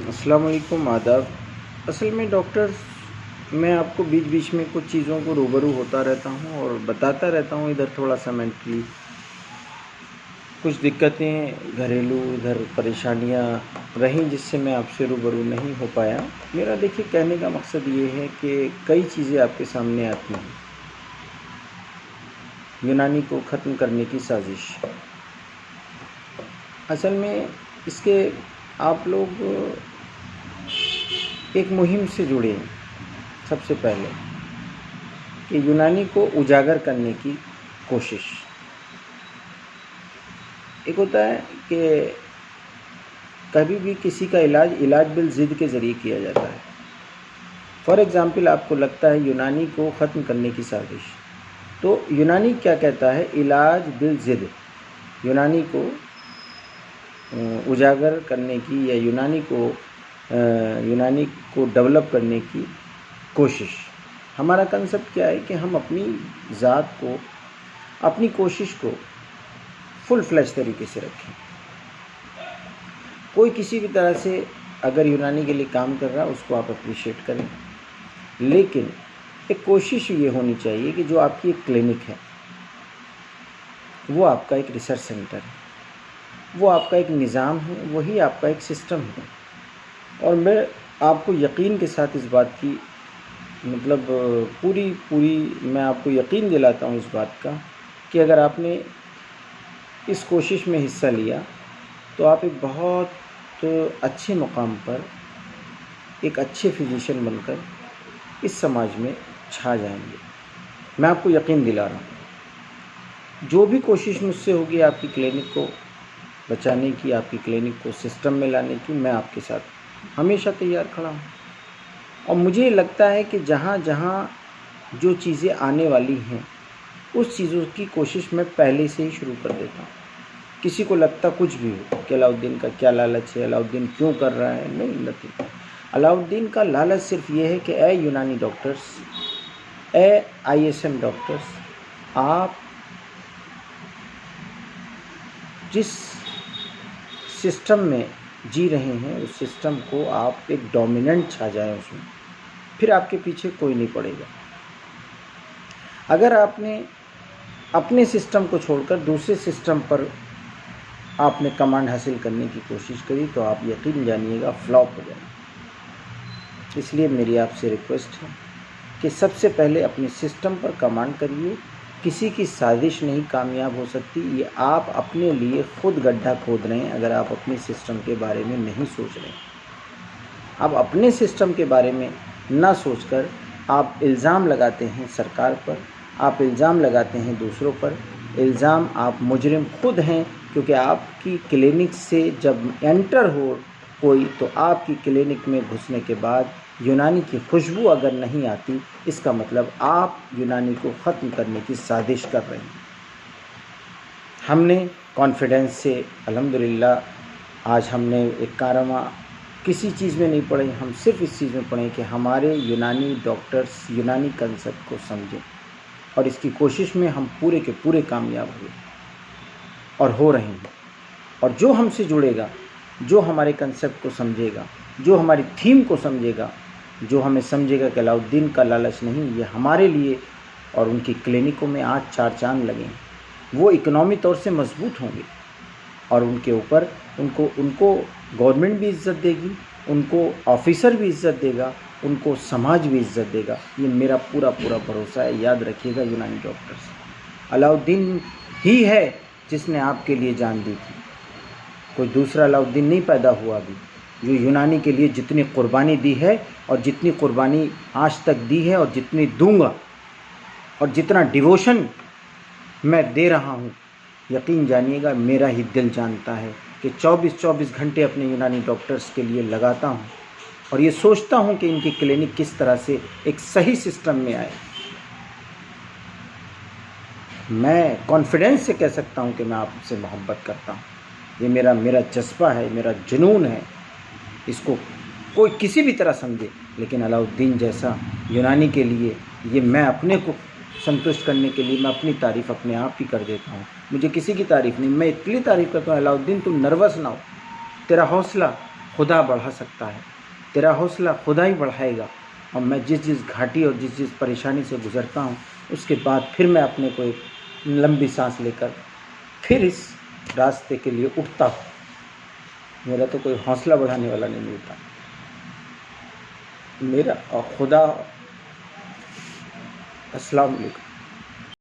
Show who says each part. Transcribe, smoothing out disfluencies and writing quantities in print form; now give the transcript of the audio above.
Speaker 1: अस्सलाम वालेकुम, आदाब। असल में डॉक्टर, मैं आपको बीच बीच में कुछ चीज़ों को रूबरू होता रहता हूँ और बताता रहता हूँ। इधर थोड़ा सा मेंटली कुछ दिक्कतें घरेलू, इधर परेशानियाँ रहीं जिससे मैं आपसे रूबरू नहीं हो पाया। मेरा देखिए कहने का मकसद ये है कि कई चीज़ें आपके सामने आती हैं। यूनानी को ख़त्म करने की साजिश, असल में इसके आप लोग एक मुहिम से जुड़े हैं। सबसे पहले कि यूनानी को उजागर करने की कोशिश। एक होता है कि कभी भी किसी का इलाज बिल ज़िद के ज़रिए किया जाता है। फॉर एग्ज़ाम्पल, आपको लगता है यूनानी को ख़त्म करने की साजिश, तो यूनानी क्या कहता है? इलाज बिल ज़िद, यूनानी को उजागर करने की या यूनानी को डेवलप करने की कोशिश। हमारा कंसेप्ट क्या है कि हम अपनी ज़ात को, अपनी कोशिश को फुल फ्लैश तरीके से रखें। कोई किसी भी तरह से अगर यूनानी के लिए काम कर रहा है उसको आप अप्रिशिएट करें, लेकिन एक कोशिश ये होनी चाहिए कि जो आपकी एक क्लिनिक है वो आपका एक रिसर्च सेंटर है, वो आपका एक निज़ाम है, वही आपका एक सिस्टम है। और मैं आपको यकीन के साथ इस बात की पूरी मैं आपको यकीन दिलाता हूँ इस बात का कि अगर आपने इस कोशिश में हिस्सा लिया तो आप एक बहुत अच्छे मुकाम पर एक अच्छे फिजिशियन बनकर इस समाज में छा जाएंगे। मैं आपको यकीन दिला रहा हूँ। जो भी कोशिश मुझसे होगी आपकी क्लिनिक को बचाने की, आपकी क्लिनिक को सिस्टम में लाने की, मैं आपके साथ हमेशा तैयार खड़ा हूँ। और मुझे लगता है कि जहाँ जहाँ जो चीज़ें आने वाली हैं उस चीज़ों की कोशिश मैं पहले से ही शुरू कर देता हूँ। किसी को लगता कुछ भी हो कि अलाउद्दीन का क्या लालच है, अलाउद्दीन क्यों कर रहा है, नहीं। अलाउद्दीन का लालच सिर्फ ये है कि ए यूनानी डॉक्टर्स, ए ISM डॉक्टर्स, आप जिस सिस्टम में जी रहे हैं उस सिस्टम को आप एक डोमिनेंट छा जाए उसमें, फिर आपके पीछे कोई नहीं पड़ेगा। अगर आपने अपने सिस्टम को छोड़कर दूसरे सिस्टम पर आपने कमांड हासिल करने की कोशिश करी तो आप यकीन जानिएगा फ्लॉप हो जाएगा। इसलिए मेरी आपसे रिक्वेस्ट है कि सबसे पहले अपने सिस्टम पर कमांड करिए। किसी की साजिश नहीं कामयाब हो सकती, ये आप अपने लिए खुद गड्ढा खोद रहे हैं अगर आप अपने सिस्टम के बारे में नहीं सोच रहे। आप अपने सिस्टम के बारे में ना सोचकर आप इल्ज़ाम लगाते हैं सरकार पर, आप इल्ज़ाम लगाते हैं दूसरों पर। इल्ज़ाम आप मुजरिम खुद हैं, क्योंकि आपकी क्लिनिक से जब एंटर हो कोई तो आपकी क्लिनिक में घुसने के बाद यूनानी की खुशबू अगर नहीं आती, इसका मतलब आप यूनानी को ख़त्म करने की साजिश कर रहे हैं। हमने कॉन्फिडेंस से अल्हम्दुलिल्लाह आज हमने एक कारवा किसी चीज़ में नहीं पढ़े, हम सिर्फ इस चीज़ में पढ़े कि हमारे यूनानी डॉक्टर्स यूनानी कंसेप्ट को समझें, और इसकी कोशिश में हम पूरे के पूरे कामयाब हुए और हो रहे हैं। और जो हमसे जुड़ेगा, जो हमारे कंसेप्ट को समझेगा, जो हमारी थीम को समझेगा, जो हमें समझेगा कि अलाउद्दीन का लालच नहीं, ये हमारे लिए और उनकी क्लिनिकों में आज 4 चांद लगे हैं, वो इकनॉमी तौर से मजबूत होंगे और उनके ऊपर उनको गवर्नमेंट भी इज़्ज़त देगी, उनको ऑफिसर भी इज़्ज़त देगा, उनको समाज भी इज़्ज़त देगा। ये मेरा पूरा भरोसा है। याद रखिएगा यूनानी डॉक्टर्स, अलाउद्दीन ही है जिसने आपके लिए जान दी थी। कोई दूसरा अलाउद्दीन नहीं पैदा हुआ अभी जो यूनानी के लिए जितनी कुर्बानी दी है और जितनी कुर्बानी आज तक दी है और जितनी दूंगा और जितना डिवोशन मैं दे रहा हूँ, यकीन जानिएगा मेरा ही दिल जानता है कि 24-24 घंटे अपने यूनानी डॉक्टर्स के लिए लगाता हूँ और ये सोचता हूँ कि इनकी क्लिनिक किस तरह से एक सही सिस्टम में आए। मैं कॉन्फिडेंस से कह सकता हूँ कि मैं आपसे मोहब्बत करता हूँ। ये मेरा जज्बा है, मेरा जुनून है। इसको कोई किसी भी तरह समझे, लेकिन अलाउद्दीन जैसा यूनानी के लिए ये मैं अपने को संतुष्ट करने के लिए मैं अपनी तारीफ़ अपने आप ही कर देता हूँ। मुझे किसी की तारीफ़ नहीं, मैं इतनी तारीफ़ करता हूँ, अलाउद्दीन तुम नर्वस ना हो, तेरा हौसला खुदा बढ़ा सकता है। तेरा हौसला खुदा ही बढ़ाएगा। और मैं जिस जिस घाटी और जिस जिस परेशानी से गुज़रता हूँ, उसके बाद फिर मैं अपने को एक लंबी सांस लेकर फिर इस रास्ते के लिए उठता हूँ। मेरा तो कोई हौसला बढ़ाने वाला नहीं मिलता। मेरा और खुदा। अस्सलाम वालेकुम।